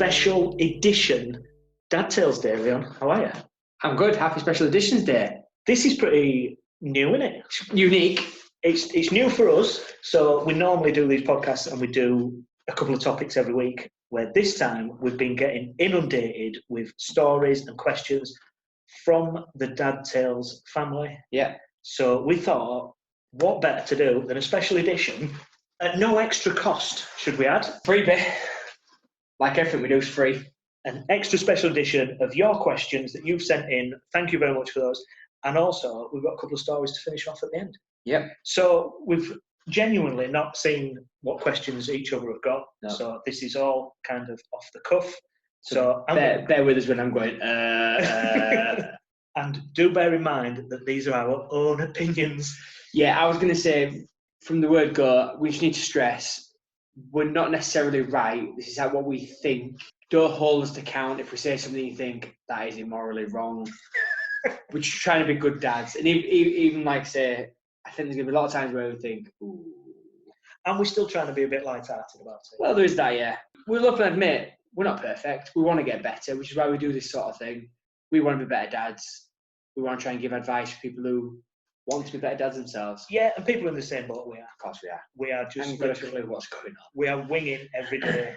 special edition Dad Tales Day, Leon. How are you? I'm good. Happy Special Editions Day. This is pretty new, isn't it? Unique. It's new for us. So we normally do these podcasts and we do a couple of topics every week, where this time we've been getting inundated with stories and questions from the Dad Tales family. Yeah. So we thought, what better to do than a special edition at no extra cost, should we add? Freebie. Like everything we do is free. An extra special edition of your questions that you've sent in. Thank you very much for those. And also, we've got a couple of stories to finish off at the end. Yep. So we've genuinely not seen what questions each other have got. No. So this is all kind of off the cuff. So bear with us when I'm going, And do bear in mind that these are our own opinions. Yeah, I was going to say, from the word go, we just need to stress, we're not necessarily right. This is what we think. Don't hold us to account if we say something you think that is immorally wrong. We're just trying to be good dads. And even like say, I think there's going to be a lot of times where we think, ooh. And we're still trying to be a bit light-hearted about it. Well, there is that, yeah. We'll up and admit, we're not perfect. We want to get better, which is why we do this sort of thing. We want to be better dads. We want to try and give advice for people who want to be better dads themselves. Yeah, and people in the same boat we are. Of course we are. We are just... I haven't got a clue what's going on. We are winging every day.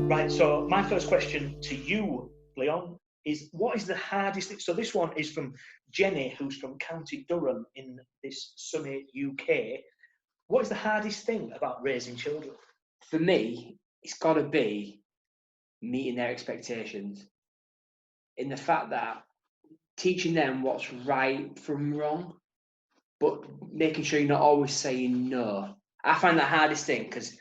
Right, so my first question to you, Leon, is what is the hardest thing? So this one is from Jenny, who's from County Durham in this sunny UK. What is the hardest thing about raising children? For me, it's got to be meeting their expectations. In the fact that teaching them what's right from wrong, but making sure you're not always saying no. I find that hardest thing because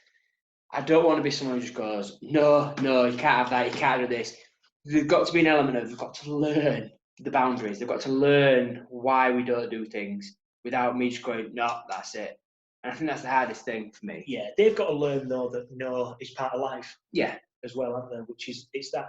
I don't want to be someone who just goes, no, you can't have that, you can't do this. There's got to be an element of, they've got to learn the boundaries. They've got to learn why we don't do things without me just going, no, that's it. And I think that's the hardest thing for me. Yeah, they've got to learn, though, that no is part of life. Yeah. As well, aren't they? It's that,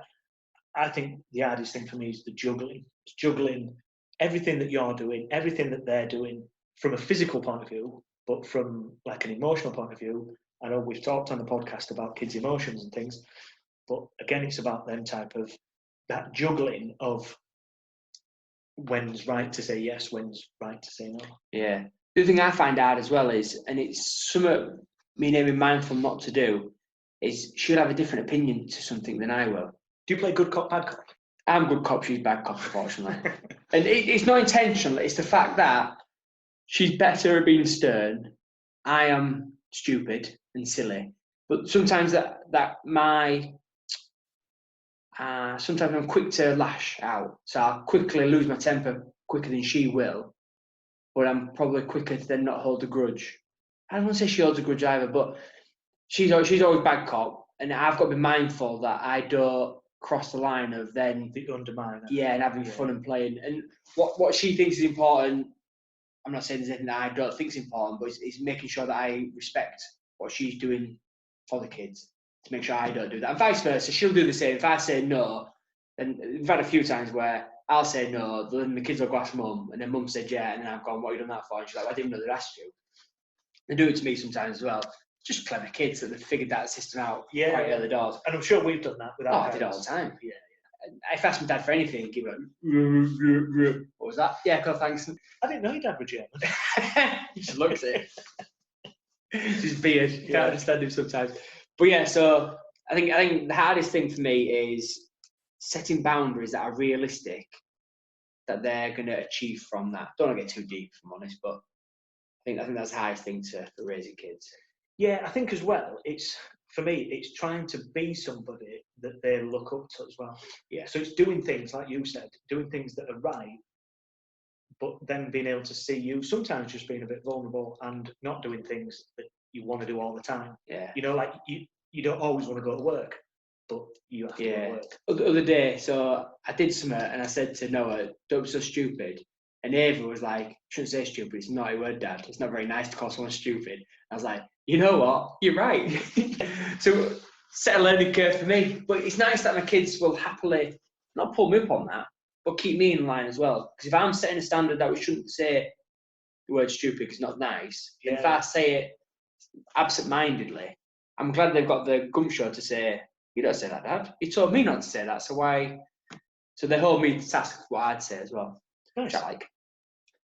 I think the hardest thing for me is the juggling. It's juggling everything that you're doing, everything that they're doing from a physical point of view, but from like an emotional point of view. I know we've talked on the podcast about kids' emotions and things, but again, it's about them type of that juggling of when's right to say yes, when's right to say no. Yeah. The other thing I find hard as well is, and it's something me and being mindful not to do, is she'll have a different opinion to something than I will. Do you play good cop, bad cop? I'm good cop, she's bad cop, unfortunately. And it's not intentional, it's the fact that she's better at being stern. I am stupid and silly. But sometimes sometimes I'm quick to lash out. So I'll quickly lose my temper quicker than she will. But I'm probably quicker to then not hold a grudge. I don't want to say she holds a grudge either, but she's always bad cop. And I've got to be mindful that I don't cross the line of then the underminer. Yeah, and having fun and playing. And what she thinks is important, I'm not saying there's anything that I don't think is important, but it's making sure that I respect what she's doing for the kids to make sure I don't do that. And vice versa, she'll do the same. If I say no, then we've had a few times where I'll say no, then the kids will go ask mum, and then mum said yeah, and then I've gone, what have you done that for? And she's like, well, I didn't know they'd asked you. They do it to me sometimes as well. Just clever kids that they've figured that system out quite early doors. And I'm sure we've done that with our I did it all the time. Yeah. If I asked my dad for anything, he'd give it, what was that? Yeah, cool, thanks. I didn't know your dad was German. He just looks at it. His beard. You can't understand him sometimes. But yeah, so I think the hardest thing for me is setting boundaries that are realistic, that they're going to achieve from that. Don't want to get too deep, if I'm honest, but I think that's the hardest thing for raising kids. Yeah, I think as well, for me, it's trying to be somebody that they look up to as well. Yeah. So it's doing things, like you said, doing things that are right, but then being able to see you, sometimes just being a bit vulnerable and not doing things that you want to do all the time. Yeah. You know, like you don't always want to go to work, but you have to go to work. The other day, so I did something and I said to Noah, don't be so stupid. And Ava was like, shouldn't say stupid, it's not a word, Dad. It's not very nice to call someone stupid. I was like, you know what? You're right. So set a learning curve for me. But it's nice that my kids will happily not pull me up on that, but keep me in line as well. Because if I'm setting a standard that we shouldn't say the word stupid because it's not nice, then if I say it absent-mindedly, I'm glad they've got the gumption to say, You don't say that, Dad. You told me not to say that, so why? So they hold me to task what I'd say as well, which I like.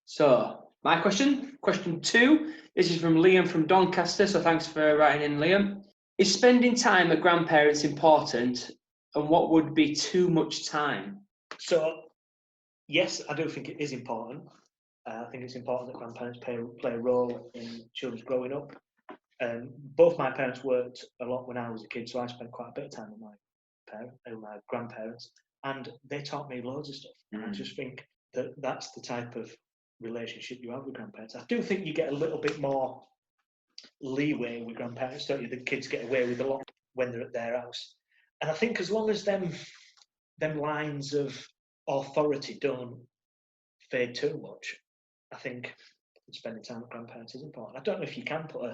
So my question 2, this is from Liam from Doncaster, so thanks for writing in, Liam. Is spending time at grandparents important, and what would be too much time? So, yes, I do think it is important. I think it's important that grandparents play a role in children's growing up. Both my parents worked a lot when I was a kid, so I spent quite a bit of time with my grandparents, and they taught me loads of stuff. I just think that that's the type of relationship you have with grandparents. I do think you get a little bit more leeway with grandparents, don't you? The kids get away with a lot when they're at their house, and I think as long as them lines of authority don't fade too much, I think spending time with grandparents is important. I don't know if you can put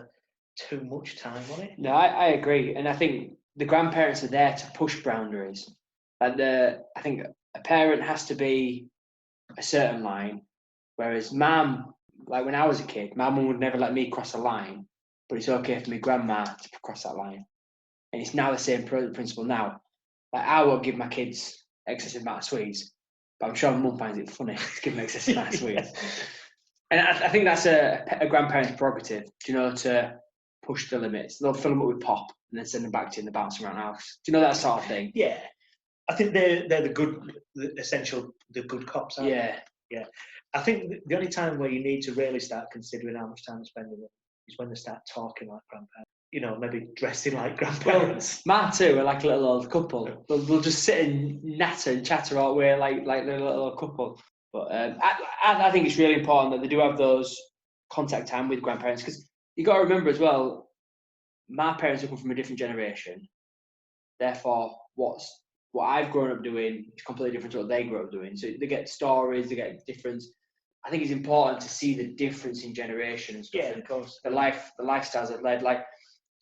too much time on it. No, I agree, and I think the grandparents are there to push boundaries. I think a parent has to be a certain line, whereas mum, like when I was a kid, my mum would never let me cross a line, but it's okay for my grandma to cross that line. And it's now the same principle now. Like I won't give my kids excessive amount of sweets, but I'm sure mum finds it funny to give them excessive amount of sweets. And I think that's a grandparent's prerogative, to push the limits. They'll fill them up with pop and then send them back to you in the bounce around the house. Do you know that sort of thing? Yeah. I think they're the good cops, aren't they? Yeah. I think the only time where you need to really start considering how much time to spend with them is when they start talking like grandparents. Maybe dressing like grandparents. Well, my two are like a little old couple. They'll just sit and natter and chatter all the way like they're a little old couple. But I think it's really important that they do have those contact time with grandparents, because you got to remember as well, my parents have come from a different generation. Therefore, what I've grown up doing is completely different to what they grew up doing. So they get stories, they get difference. I think it's important to see the difference in generations. Yeah, of course. The lifestyles I've led. Like,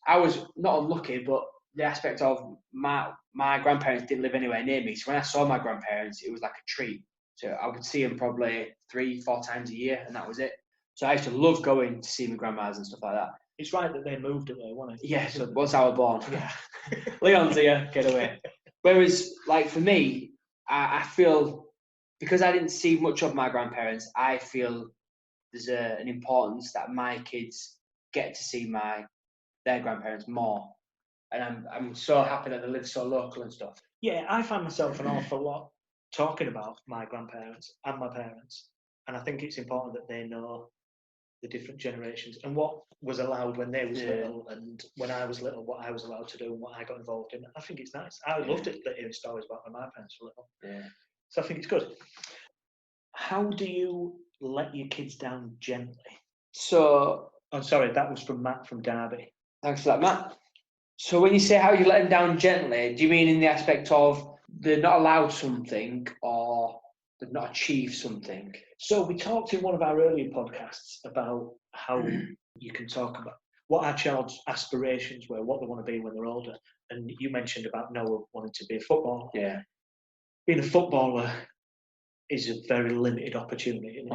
I was not unlucky, but the aspect of my grandparents didn't live anywhere near me. So when I saw my grandparents, it was like a treat. So I would see them probably 3-4 times a year, and that was it. So I used to love going to see my grandmas and stuff like that. It's right that they moved away, wasn't it? Yeah, so once I was born. Yeah. Leon's here, get away. Whereas, like, for me, I feel, because I didn't see much of my grandparents, I feel there's an importance that my kids get to see their grandparents more. And I'm so happy that they live so local and stuff. Yeah, I find myself an awful lot talking about my grandparents and my parents. And I think it's important that they know the different generations and what was allowed when they was little, and when I was little, what I was allowed to do and what I got involved in. I think it's nice. I loved it hearing stories about when my parents were little. Yeah. So I think it's good. How do you let your kids down gently? So... I'm sorry, that was from Matt from Derby. Thanks for that, Matt. So when you say how you let them down gently, do you mean in the aspect of they're not allowed something or they've not achieved something? So we talked in one of our earlier podcasts about how you can talk about what our child's aspirations were, what they want to be when they're older. And you mentioned about Noah wanting to be a footballer. Yeah. Being a footballer is a very limited opportunity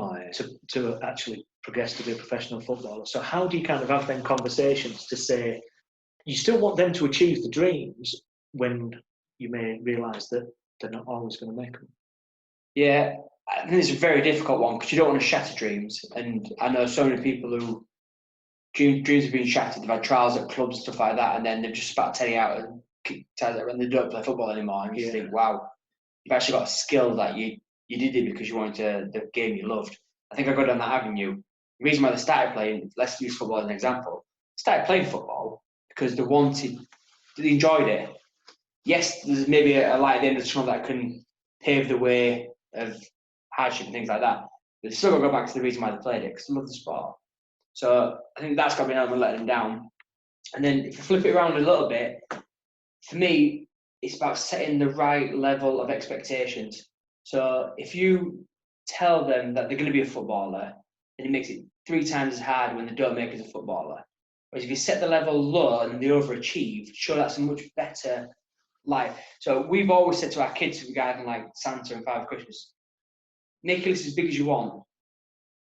to actually progress to be a professional footballer. So how do you kind of have them conversations to say, you still want them to achieve the dreams when you may realise that they're not always going to make them? Yeah, I think it's a very difficult one, because you don't want to shatter dreams. And I know so many people who dreams have been shattered. They've had trials at clubs and stuff like that, and then they've just spat Teddy out and kicked Teddy out, and they don't play football anymore. And you think, wow, you've actually got a skill that you did it because you wanted the game you loved. I think I go down that avenue. The reason why they started playing, let's use football as an example, started playing football because they enjoyed it. Yes, there's maybe a light at the end of the tunnel that can pave the way of hardship and things like that. But they still got to go back to the reason why they played it, because they love the sport. So I think that's got to be an element of letting them down. And then if you flip it around a little bit, for me, it's about setting the right level of expectations. So if you tell them that they're going to be a footballer, then it makes it 3 times as hard when they don't make it as a footballer. Whereas if you set the level low and they overachieve, sure, that's a much better life. So we've always said to our kids regarding like Santa and Father Christmas, make a list as big as you want,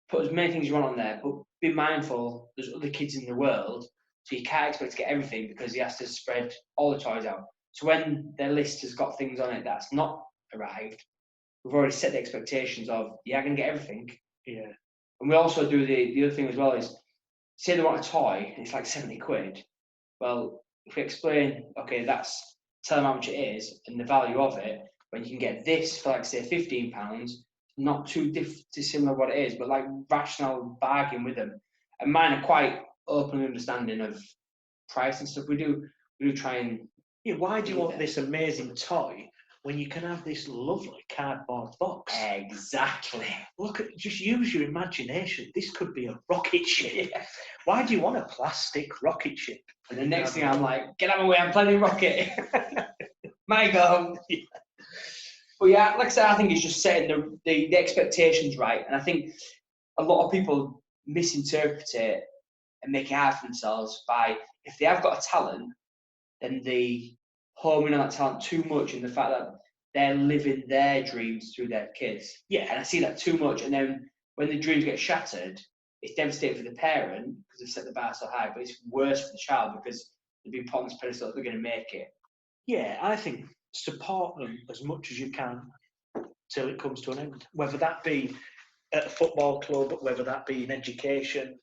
put as many things as you want on there, but be mindful there's other kids in the world, so you can't expect to get everything because he has to spread all the toys out. So when their list has got things on it that's not arrived, we've already set the expectations of, I'm going to get everything. Yeah. And we also do the other thing as well is, say they want a toy, and it's like 70 quid. Well, if we explain, okay, tell them how much it is and the value of it, when you can get this for, like, say, £15, not too dissimilar what it is, but like rational bargain with them. And mine are quite open understanding of price and stuff. We do try and... Yeah, why do you want this amazing toy when you can have this lovely cardboard box? Exactly. Look at, just use your imagination. This could be a rocket ship. Yeah. Why do you want a plastic rocket ship? And the next thing I'm like, get out of my way, I'm playing rocket. My go. Yeah. But yeah, like I said, I think it's just setting the expectations right. And I think a lot of people misinterpret it and make it hard for themselves by, if they have got a talent, then they home in on that talent too much, in the fact that they're living their dreams through their kids. Yeah, and I see that too much. And then when the dreams get shattered, it's devastating for the parent because they've set the bar so high, but it's worse for the child because they've been put on this pedestal that they're going to make it. Yeah, I think support them as much as you can till it comes to an end. Whether that be at a football club, whether that be in education,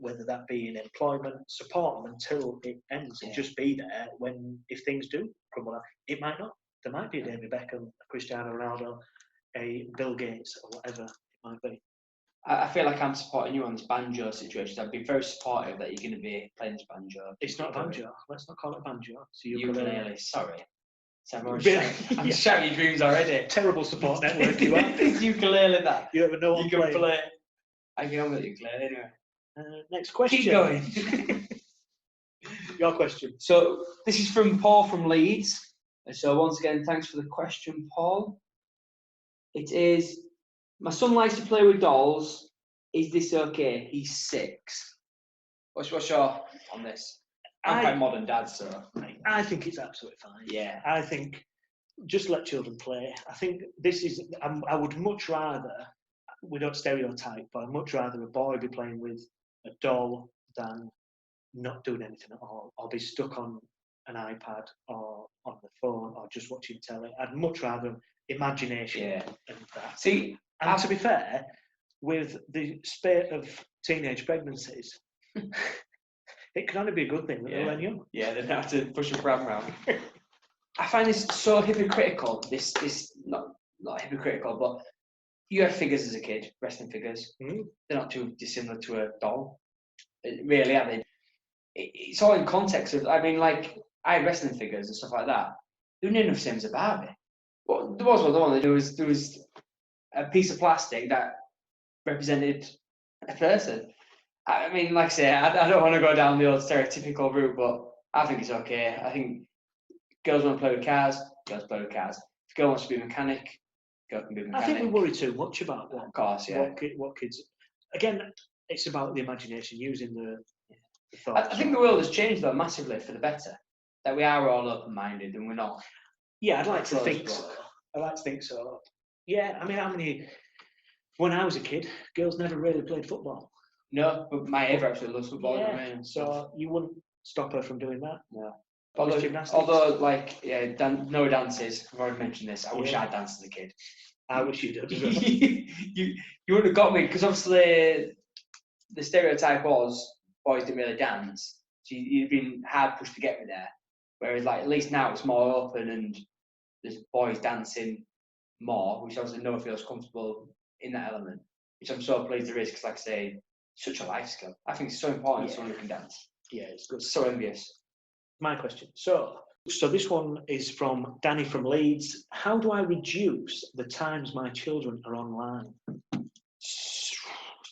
whether that be in employment, support them until it ends, and just be there if things do crumble out. It might not. There might be a David Beckham, a Cristiano Ronaldo, a Bill Gates, or whatever it might be. I feel like I'm supporting you on this banjo situation. I'd be very supportive that you're going to be playing this banjo. It's not a banjo. Let's not call it a banjo. It's a ukulele. Sorry. So I'm shouting your dreams already. Terrible support network you are. It's ukulele that. You ever know what you can play. I get on with ukulele anyway. Next question. Keep going. Your question. So this is from Paul from Leeds. So once again, thanks for the question, Paul. It is, my son likes to play with dolls. Is this okay? He's 6. What's your on this? I'm quite modern dad, so I think it's absolutely fine. Yeah. I think just let children play. I think this is, I would much rather, we don't stereotype, but I'd much rather a boy be playing with a doll than not doing anything at all, or be stuck on an iPad or on the phone or just watching telly. I'd much rather imagination and that. See, and to be fair, with the spate of teenage pregnancies, it can only be a good thing that they're learning young. Yeah, they don't have to push a pram around. I find this so hypocritical. This not hypocritical, but you had figures as a kid, wrestling figures. Mm. They're not too dissimilar to a doll. Really, are they? It's all in context of, I mean, like, I had wrestling figures and stuff like that. They were near enough the same as a Barbie. But there was one. There was a piece of plastic that represented a person. I mean, like I say, I don't want to go down the old stereotypical route, but I think it's okay. I think girls want to play with cars, girls play with cars. If a girl wants to be a mechanic, girl can be a mechanic. I think we worry too much about Of course, yeah. What kids... Again, it's about the imagination, using the thoughts. I think the world has changed, though, massively for the better. That we are all open-minded and we're not... Yeah, I'd like to think so. I like to think so. Yeah, I mean, when I was a kid, girls never really played football. No, but my Ava actually loves football. Yeah, so you wouldn't stop her from doing that. No. Although, like, no dances. I've already mentioned this. I wish I'd danced as a kid. I wish you did. you wouldn't have got me, because obviously the stereotype was boys didn't really dance. So you've been hard pushed to get me there. Whereas, like, at least now it's more open and there's boys dancing more, which obviously no one feels comfortable in that element. Which I'm so pleased there is, because, like I say, such a life skill. I think it's so important someone who can dance. Yeah, it's good. So envious. My question. So this one is from Danny from Leeds. How do I reduce the times my children are online? It's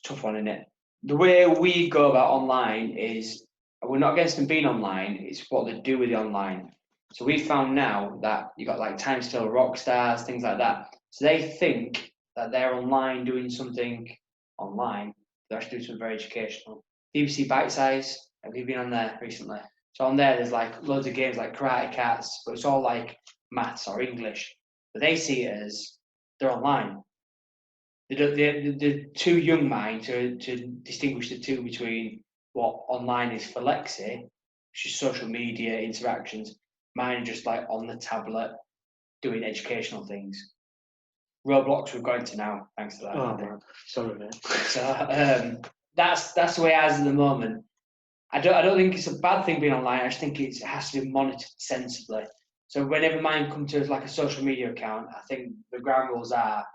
a tough one, isn't it? The way we go about online is, we're not against them being online, it's what they do with the online. So we've found now that you've got like Time Still Rock Stars, things like that. So they think that they're online doing something online. They're actually doing something very educational. BBC Bite Size, have you been on there recently? So on there, there's like loads of games like Karate Cats, but it's all like maths or English. But they see it as they're online. They're too young mind to distinguish the two between what online is for Lexi, which is social media interactions. Mine are just like on the tablet doing educational things. Roblox we've got into now, thanks to that. Oh man, sorry mate. So that's the way I is at the moment. I don't think it's a bad thing being online. I just think it has to be monitored sensibly. So whenever mine come to like a social media account, I think the ground rules are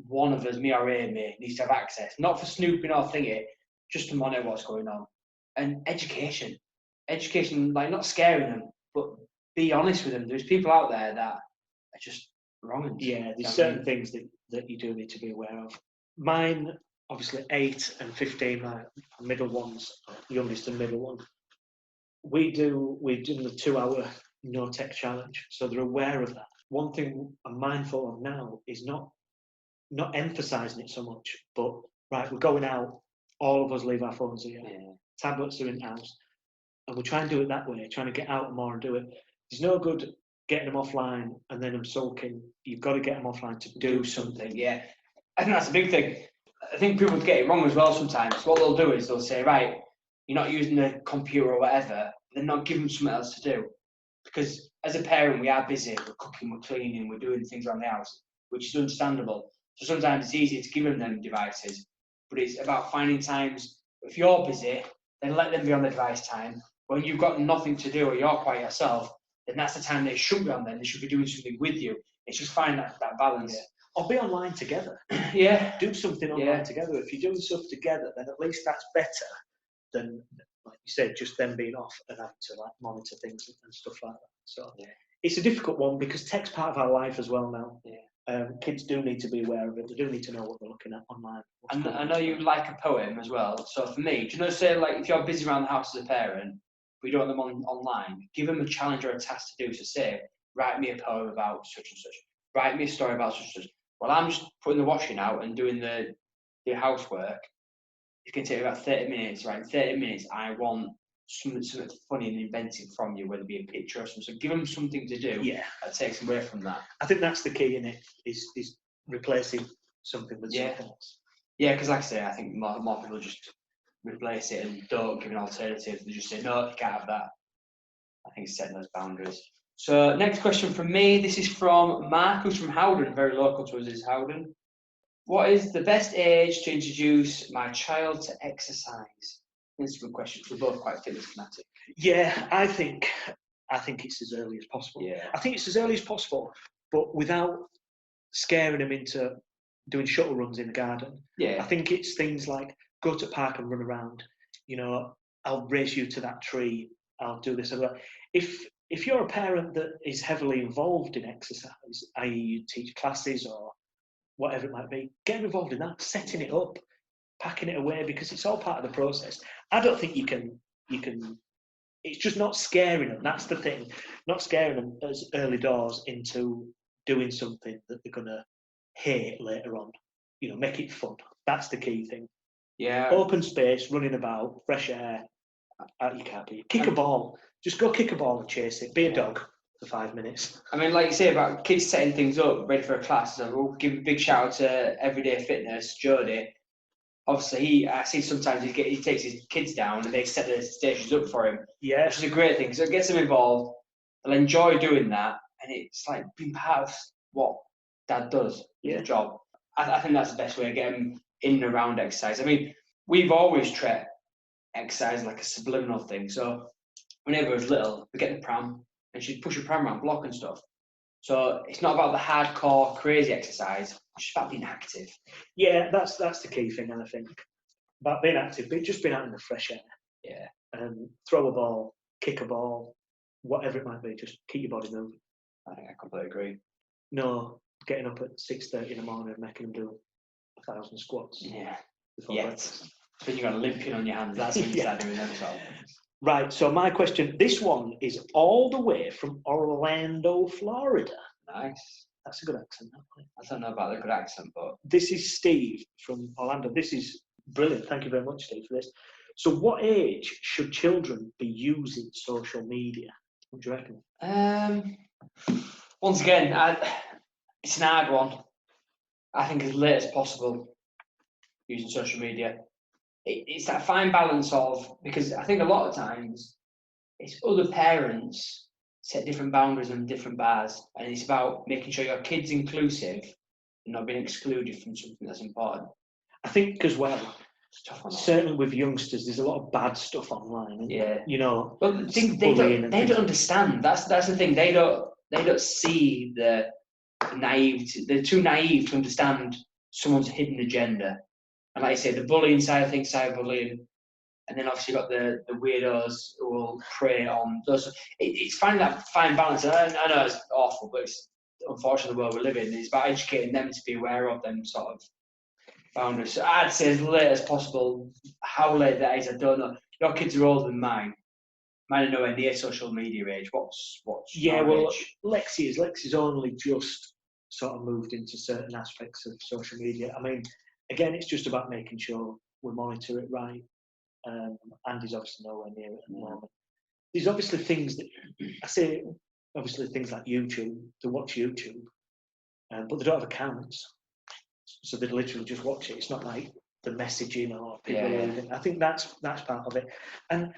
one of us, me or Amy, needs to have access, not for snooping or thingy, just to monitor what's going on. And education, like not scaring them, but be honest with them. There's people out there that are just wrong. Yeah, there's certain things that you do need to be aware of. Mine, obviously 8 and 15, my middle ones, youngest and middle one. We've done the 2-hour no tech challenge, so they're aware of that. One thing I'm mindful of now is not emphasising it so much, but right, we're going out, all of us leave our phones here, tablets are in the house, and we try and do it that way, trying to get out more and do it. There's no good getting them offline and then them sulking. You've got to get them offline to do something. Yeah, I think that's a big thing. I think people get it wrong as well sometimes. What they'll do is they'll say, right, you're not using the computer or whatever, then not give them something else to do. Because as a parent, we are busy, we're cooking, we're cleaning, we're doing things around the house, which is understandable. So sometimes it's easy to give them devices, but it's about finding times. If you're busy, then let them be on the device time. When you've got nothing to do or you're quiet yourself, then that's the time they should be on them. They should be doing something with you. It's just find that balance. Yeah. Or be online together. Yeah. Do something online together. If you're doing stuff together, then at least that's better than, like you said, just them being off and having to like monitor things and stuff like that. So it's a difficult one because tech's part of our life as well now. Yeah. Kids do need to be aware of it. They do need to know what they're looking at online. And I know you like a poem as well. So for me, do you know, say like if you're busy around the house as a parent, but you don't want them online, give them a challenge or a task to do. So say, write me a poem about such and such. Write me a story about such and such. Well, I'm just putting the washing out and doing the housework. It can take about 30 minutes, right? In 30 minutes, I want something funny and inventive from you, whether it be a picture or something. So give them something to do. Yeah. That takes them away from that. I think that's the key in it, is replacing something with something else. Yeah, because like I say, I think more people just replace it and don't give an alternative. They just say, no, you can't have that. I think it's setting those boundaries. So next question from me. This is from Mark, who's from Howden, very local to us is Howden. What is the best age to introduce my child to exercise? This is a good question. We're both quite fitness fanatic. Yeah, I think it's as early as possible. Yeah. I think it's as early as possible, but without scaring them into doing shuttle runs in the garden. Yeah. I think it's things like go to the park and run around. You know, I'll race you to that tree. I'll do this and that. If you're a parent that is heavily involved in exercise, i.e. you teach classes or whatever it might be, get involved in that, setting it up, packing it away, because it's all part of the process. I don't think you can, it's just not scaring them. That's the thing. Not scaring them as early doors into doing something that they're going to hate later on. You know, make it fun. That's the key thing. Yeah. Open space, running about, fresh air. You can't be. Kick a ball. Just go kick a ball and chase it. Be a dog for 5 minutes. I mean, like you say about kids setting things up, ready for a class. So we'll give a big shout out to Everyday Fitness, Jody. Obviously, I see sometimes he takes his kids down and they set the stations up for him. Yeah. Which is a great thing. So it gets them involved. They'll enjoy doing that. And it's like being part of what Dad does, his job. I think that's the best way to get them in and around exercise. I mean, we've always treated exercise like a subliminal thing. So whenever I was little, we get the pram and she'd push a pram around, block and stuff. So it's not about the hardcore, crazy exercise. It's just about being active. Yeah, that's the key thing, I think. About being active, but just being out in the fresh air. Yeah. Throw a ball, kick a ball, whatever it might be. Just keep your body moving. I think I completely agree. No, getting up at 6:30 in the morning and making them do 1,000 squats. Yeah. Yes. Then you've got a limping on your hands. That's when you start doing them. So. Right, so my question, this one is all the way from Orlando, Florida. Nice. That's a good accent. I don't know about the good accent, but... This is Steve from Orlando. This is brilliant. Thank you very much, Steve, for this. So what age should children be using social media? What do you reckon? Once again, it's an hard one. I think as late as possible using social media. It's that fine balance of, because I think a lot of times it's other parents set different boundaries and different bars, and it's about making sure your kid's inclusive and not being excluded from something that's important. I think as well, It's tough on that. certainly with youngsters, there's a lot of bad stuff online. Isn't there? Yeah. You know, Well, they don't understand. That's the thing. They don't see the naivety. They're too naive to understand someone's hidden agenda. And like I say, the bullying side of things, cyberbullying, and then obviously you've got the weirdos who will prey on those. It's finding that fine balance. And I know it's awful, but it's unfortunately the world we live in. It's about educating them to be aware of them sort of boundaries. So I'd say as late as possible. How late that is, I don't know. Your kids are older than mine. Mine are nowhere near social media age. What's Yeah, your well, age? Lexi's only just sort of moved into certain aspects of social media. I mean, again, it's just about making sure we monitor it right. Andy's obviously nowhere near it at the moment. There's obviously things that I say, obviously things like YouTube. They watch YouTube, but they don't have accounts, so they literally just watch it. It's not like the messaging or people leaving. I think that's part of it, and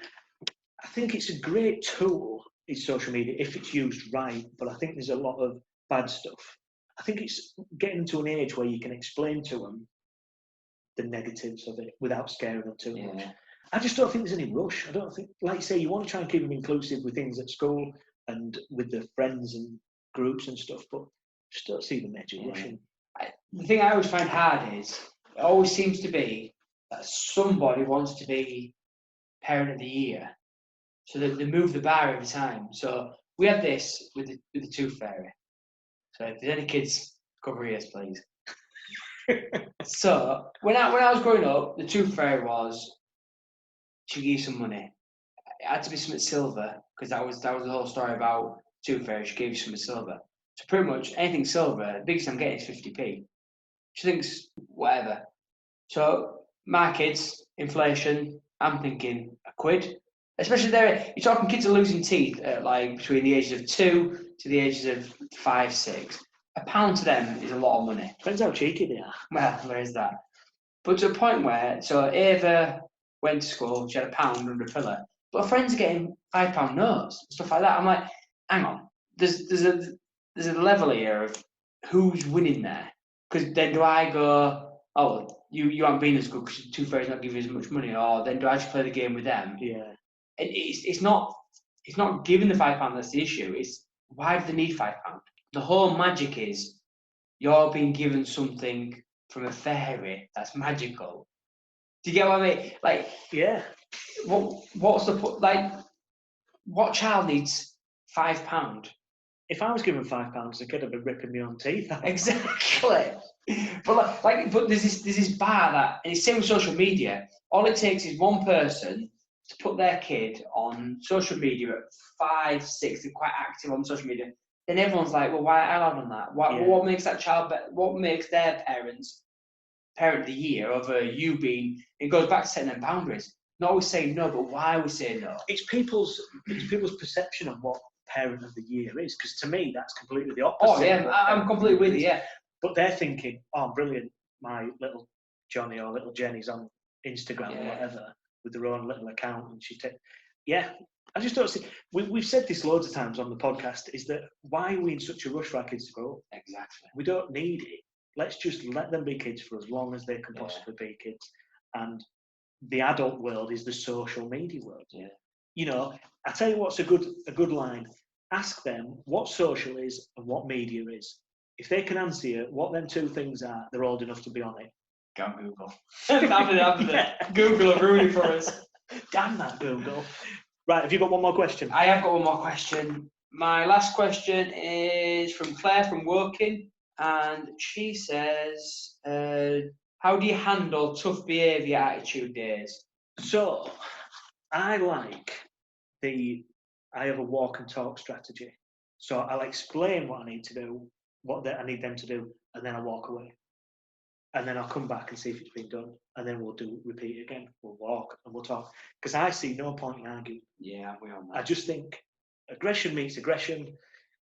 I think it's a great tool in social media if it's used right. But I think there's a lot of bad stuff. I think it's getting to an age where you can explain to them the negatives of it without scaring them too much. I just don't think there's any rush. I don't think, like you say, you want to try and keep them inclusive with things at school and with their friends and groups and stuff, but just don't see the major rushing. The thing I always find hard is it always seems to be that somebody wants to be parent of the year, so they move the bar every time. So we had this with the Tooth Fairy. So if there's any kids, cover ears, please. So when I was growing up, the Tooth Fairy was, she gave you some money. It had to be something silver, because that was the whole story about Tooth Fairy. She gave you something silver. So pretty much anything silver, the biggest I'm getting is 50p. She thinks whatever. So my kids, inflation, I'm thinking a quid. Especially there, you're talking kids are losing teeth at like between the ages of 2 to the ages of 5, 6. £1 to them is a lot of money. Depends how cheeky they are. Well, there is that. But to a point where, so Ava went to school, she had £1 under a pillar, but her friends are getting £5 notes and stuff like that. I'm like, hang on, there's a level here of who's winning there. Because then do I go, oh, you haven't been as good because Tooth Fairy's not giving you as much money, or then do I just play the game with them? Yeah. It's not giving the £5 that's the issue. It's why do they need £5? The whole magic is you're being given something from a fairy that's magical. Do you get what I mean? Like, yeah. What's the like? What child needs £5? If I was given £5, the kid would be ripping me on teeth. Exactly. But there's this bar that, and it's same with social media. All it takes is one person to put their kid on social media at 5, 6, they're quite active on social media. Then everyone's like, well, why are I allowed on that? What makes that child what makes their parents parent of the year over you being? It goes back to setting them boundaries. Not always saying no, but why are we saying no? It's people's perception of what parent of the year is, because to me that's completely the opposite. Oh yeah, I'm completely with you. Yeah, but they're thinking, oh, brilliant, my little Johnny or little Jenny's on Instagram or whatever with their own little account, and I just don't see. We've said this loads of times on the podcast. Is that why are we in such a rush for our kids to grow up? Exactly. We don't need it. Let's just let them be kids for as long as they can possibly be kids. And the adult world is the social media world. Yeah. You know, I tell you what's a good line. Ask them what social is and what media is. If they can answer you what them two things are, they're old enough to be on it. Go on Google. Google will ruin it for us. Damn that Google. Right, have you got one more question? I have got one more question. My last question is from Claire from Woking, and she says, how do you handle tough behaviour attitude days? So, I have a walk and talk strategy. So I'll explain what I need to do, I need them to do, and then I walk away. And then I'll come back and see if it's been done. And then we'll repeat it again. We'll walk and we'll talk. Because I see no point in arguing. Yeah, we all know. I just think aggression meets aggression.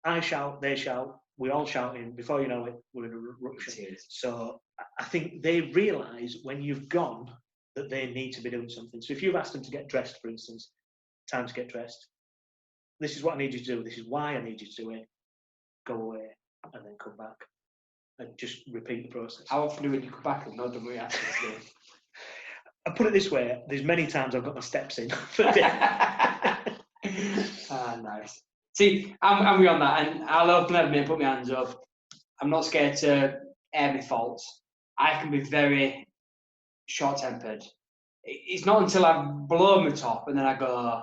I shout, they shout, we all shouting. Before you know it, we're in a eruption. So I think they realise when you've gone that they need to be doing something. So if you've asked them to get dressed, for instance, time to get dressed. this is what I need you to do. This is why I need you to do it. Go away and then come back and just repeat the process. How often do you come back and not done what you asked me to do? I put it this way: there's many times I've got my steps in for the day. Nice. See, I'm beyond that, and I'll open up and put my hands up. I'm not scared to air my faults. I can be very short-tempered. It's not until I've blown my top and then I go,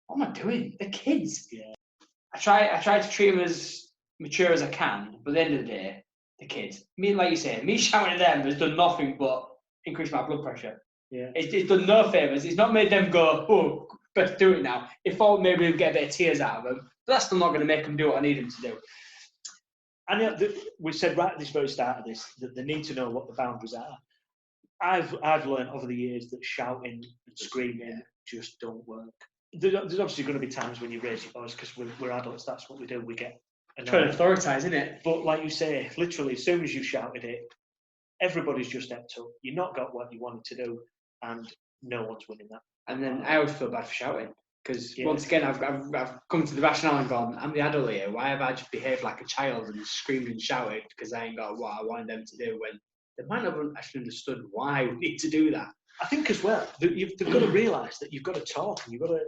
what am I doing? They're kids. Yeah. I try to treat them as mature as I can, but at the end of the day, they're kids. Me, like you say, me shouting at them has done nothing but increase my blood pressure. Yeah. It's done no favours. It's not made them go, oh, better do it now. It thought maybe get a bit of tears out of them, but that's still not going to make them do what I need them to do. And we said right at this very start of this that they need to know what the boundaries are. I've learned over the years that shouting and screaming just don't work. There's obviously going to be times when you raise your voice because we're adults. That's what we do. We get trying to authorise, isn't it? But like you say, literally, as soon as you shouted it, everybody's just stepped up. You've not got what you wanted to do, and no one's winning that. And then I always feel bad for shouting because once again, I've come to the rationale and gone, I'm the adult here. Why have I just behaved like a child and screamed and shouted because I ain't got what I wanted them to do when they might not have actually understood why we need to do that? I think as well, they've got to realise that you've got to talk and you've got to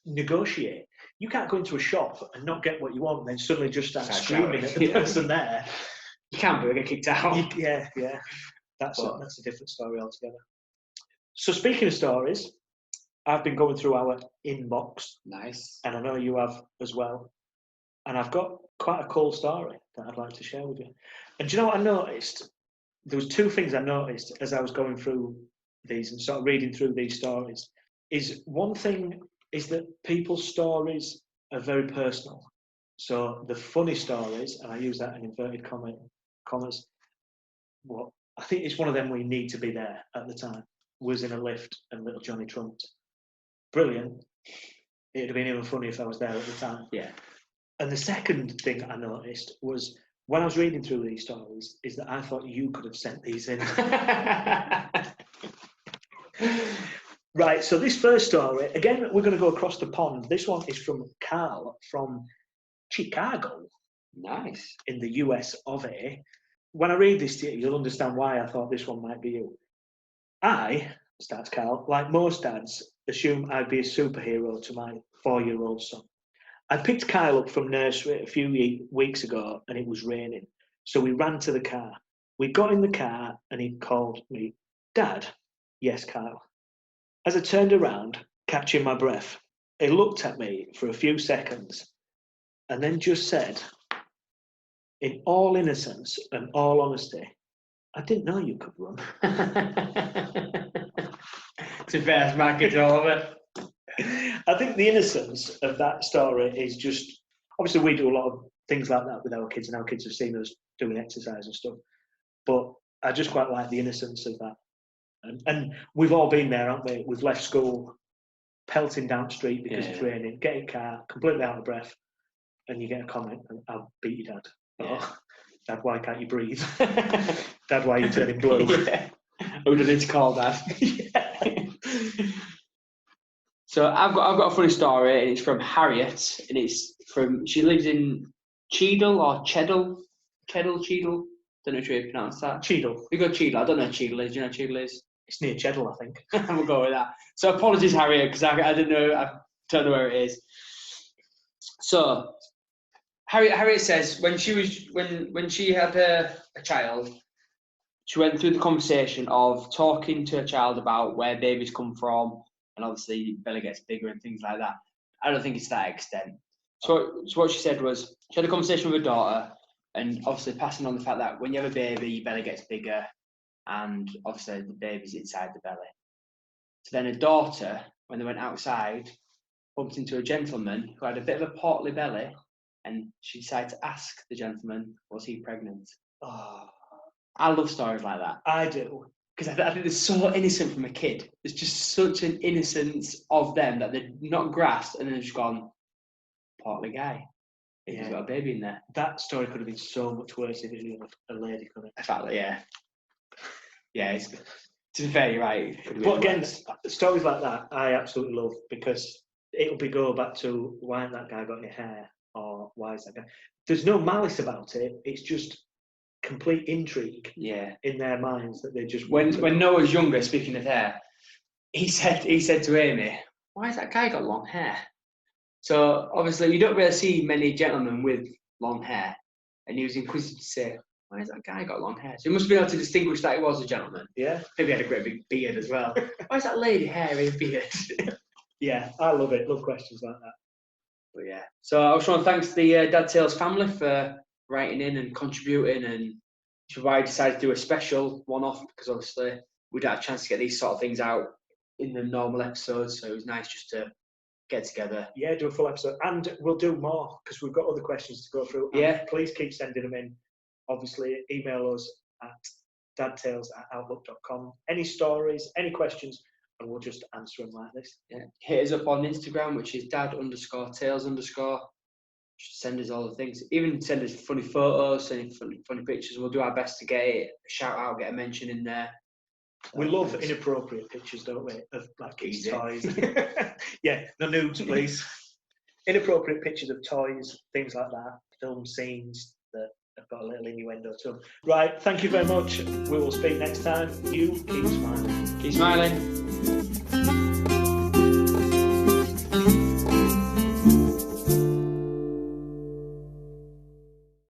negotiate. You can't go into a shop and not get what you want and then suddenly just start screaming at the person there. You can't get kicked out. Yeah. That's a different story altogether. So speaking of stories, I've been going through our inbox. Nice. And I know you have as well. And I've got quite a cool story that I'd like to share with you. And do you know what I noticed? There was two things I noticed as I was going through these and sort of reading through these stories. Is one thing is that people's stories are very personal. So the funny stories, and I use that in inverted commas, well, I think it's one of them where you need to be there at the time, was in a lift and little Johnny trumped. Brilliant. It'd have been even funny if I was there at the time. Yeah. And the second thing I noticed was when I was reading through these stories is that I thought you could have sent these in. Right, so this first story, again, we're going to go across the pond. This one is from Carl from Chicago. Nice. In the US of A. When I read this to you, you'll understand why I thought this one might be you. I, starts Carl, like most dads, assume I'd be a superhero to my 4-year-old son. I picked Kyle up from nursery a few weeks ago and it was raining. So we ran to the car. We got in the car and he called me, Dad. Yes, Kyle. As I turned around, catching my breath, he looked at me for a few seconds and then just said, in all innocence and all honesty, I didn't know you could run. It's a fair market all of it. I think the innocence of that story is just, obviously we do a lot of things like that with our kids and our kids have seen us doing exercise and stuff, but I just quite like the innocence of that. And we've all been there, haven't we? We've left school, pelting down the street because it's raining, get in car, completely out of breath, and you get a comment, I'll beat you, Dad. Oh, Dad, why can't you breathe? Dad, why are you turning blue? Who do I need to call, Dad? So I've got a funny story, and it's from Harriet, and she lives in Cheadle or Cheddle. Don't know if you pronounce that. Cheadle. We go Cheadle. I don't know where Cheadle is. Do you know where Cheadle is? It's near Cheddle, I think. We'll go with that. So apologies, Harriet, because I didn't know. I don't know where it is. So Harriet says when she had a child, she went through the conversation of talking to a child about where babies come from, and obviously belly gets bigger and things like that. I don't think it's that extent. So what she said was she had a conversation with her daughter, and obviously passing on the fact that when you have a baby, your belly gets bigger, and obviously the baby's inside the belly. So then her daughter, when they went outside, bumped into a gentleman who had a bit of a portly belly, and she decided to ask the gentleman, was he pregnant? Oh, I love stories like that. I do. Because I think it's so innocent from a kid. There's just such an innocence of them that they're not grasped, and then they've just gone, portly guy. He's got a baby in there. That story could have been so much worse if it was a lady, couldn't it? Exactly, yeah. Yeah, to be fair, you're right. But again, stories like that I absolutely love because it'll be go back to why hasn't that guy got any hair, or why is that guy? There's no malice about it. It's just complete intrigue in their minds that they just when Noah was younger. Speaking of hair, he said to Amy, "Why has that guy got long hair?" So obviously you don't really see many gentlemen with long hair, and he was inquisitive to say, "Why has that guy got long hair?" So he must be able to distinguish that he was a gentleman. Yeah, maybe he had a great big beard as well. Why is that lady hairy and beard? Yeah, I love it. Love questions like that. But yeah, so I just want to thank the Dad Tales family for writing in and contributing, and which is why I decided to do a special one-off, because obviously we don't have a chance to get these sort of things out in the normal episodes, so it was nice just to get together. Yeah, do a full episode, and we'll do more because we've got other questions to go through. Yeah, please keep sending them in. Obviously, email us at dadtales@outlook.com. Any stories, any questions, and we'll just answer them like this. Yeah, hit us up on Instagram, which is dad_tales_. Just send us all the things. Even send us funny photos, send funny pictures. We'll do our best to get it, a shout out, get a mention in there. We love inappropriate pictures, don't we? Of like kids' toys. Yeah, no nudes, please. Inappropriate pictures of toys, things like that. Film scenes that have got a little innuendo to them. Right, thank you very much. We will speak next time. You keep smiling. Keep smiling.